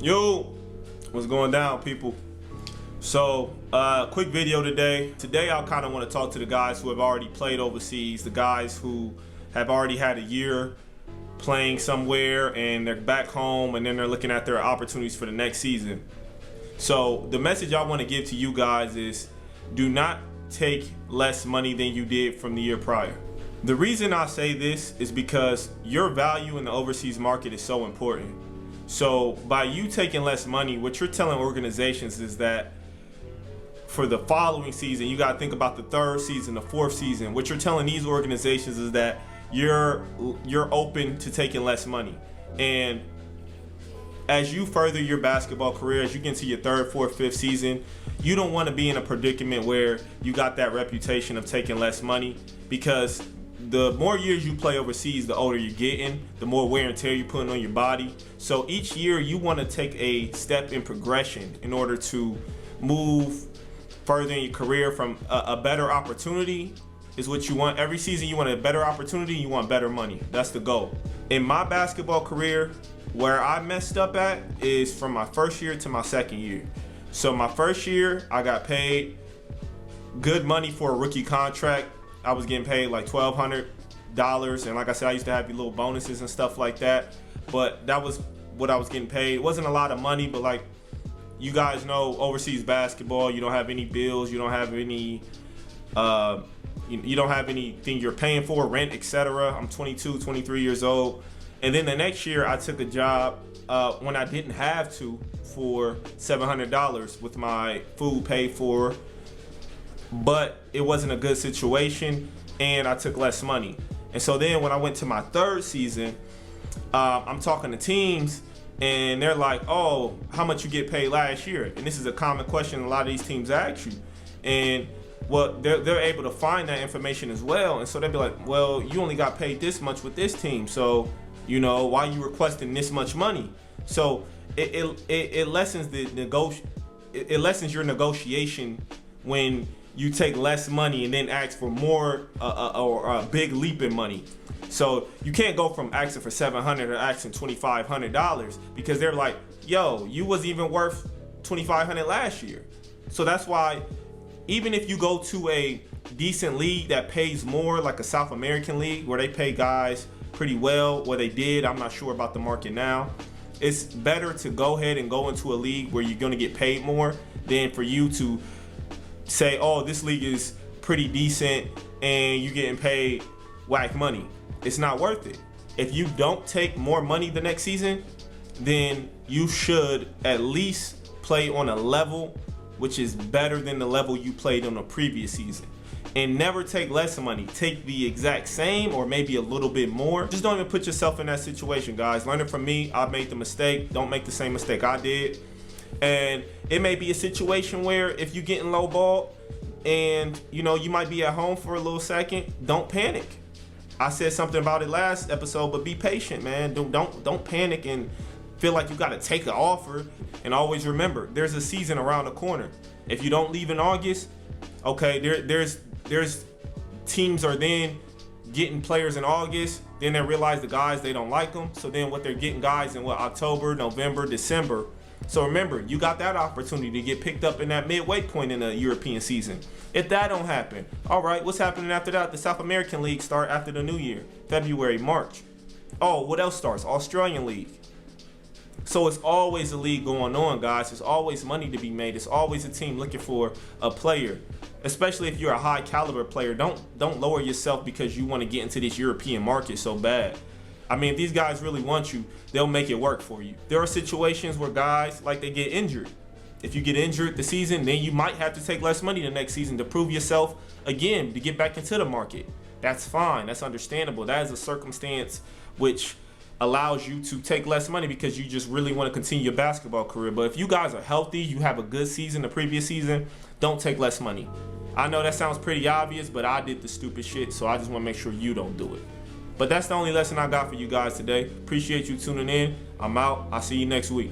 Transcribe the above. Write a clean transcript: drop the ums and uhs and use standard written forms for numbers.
Yo, what's going down, people? So, quick video today. Today, I kind of want to talk to the guys who have already played overseas, the guys who have already had a year playing somewhere and they're back home and then they're looking at their opportunities for the next season. So, the message I want to give to you guys is do not take less money than you did from the year prior. The reason I say this is because your value in the overseas market is so important. So by you taking less money, what you're telling organizations is that for the following season, you got to think about the third season, the fourth season. What you're telling these organizations is that you're open to taking less money. And as you further your basketball career, as you get into your third, fourth, fifth season, you don't want to be in a predicament where you got that reputation of taking less money, because the more years you play overseas, the older you're getting, the more wear and tear you're putting on your body. So each year you want to take a step in progression in order to move further in your career. From a better opportunity is what you want. Every season you want a better opportunity, you want better money. That's the goal. In my basketball career, where I messed up at is from my first year to my second year. So my first year, I got paid good money for a rookie contract. I was getting paid like $1,200, and like I said, I used to have these little bonuses and stuff like that, but that was what I was getting paid. It wasn't a lot of money, but like you guys know, overseas basketball, you don't have any bills, you don't have any you don't have anything you're paying for, rent, etc. I'm 22, 23 years old. And then the next year I took a job when I didn't have to for $700 with my food paid for, but it wasn't a good situation and I took less money. And so then when I went to my third season, I'm talking to teams and they're like, oh, how much you get paid last year? And this is a common question a lot of these teams ask you. And well, they're able to find that information as well. And so they'll be like, well, you only got paid this much with this team, so you know, why are you requesting this much money? So it lessens it lessens your negotiation when you take less money and then ask for more or a big leap in money. So you can't go from asking for $700 to asking $2,500, because they're like, yo, you wasn't even worth $2,500 last year. So that's why even if you go to a decent league that pays more, like a South American league where they pay guys pretty well, or they did, I'm not sure about the market now, it's better to go ahead and go into a league where you're going to get paid more than for you to say, oh, this league is pretty decent and you're getting paid whack money. It's not worth it. If you don't take more money the next season, then you should at least play on a level which is better than the level you played on the previous season. And never take less money. Take the exact same or maybe a little bit more. Just don't even put yourself in that situation, guys. Learn it from me. I made the mistake. Don't make the same mistake I did. And it may be a situation where if you're getting low ball and you know you might be at home for a little second, don't panic. I said something about it last episode, but be patient, man. Don't panic and feel like you got to take an offer. And always remember, there's a season around the corner. If you don't leave in August, okay, there's teams are then getting players in August, then they realize the guys, they don't like them, so then what they're getting guys in October, November, December. So remember, you got that opportunity to get picked up in that midway point in the European season. If that don't happen, all right, what's happening after that? The South American League start after the new year, February, March. Oh, what else starts? Australian League. So it's always a league going on, guys. There's always money to be made. It's always a team looking for a player, especially if you're a high caliber player. Don't lower yourself because you want to get into this European market so bad. I mean, if these guys really want you, they'll make it work for you. There are situations where guys, like, they get injured. If you get injured the season, then you might have to take less money the next season to prove yourself again, to get back into the market. That's fine. That's understandable. That is a circumstance which allows you to take less money because you just really want to continue your basketball career. But if you guys are healthy, you have a good season the previous season, don't take less money. I know that sounds pretty obvious, but I did the stupid shit, so I just want to make sure you don't do it. But that's the only lesson I got for you guys today. Appreciate you tuning in. I'm out. I'll see you next week.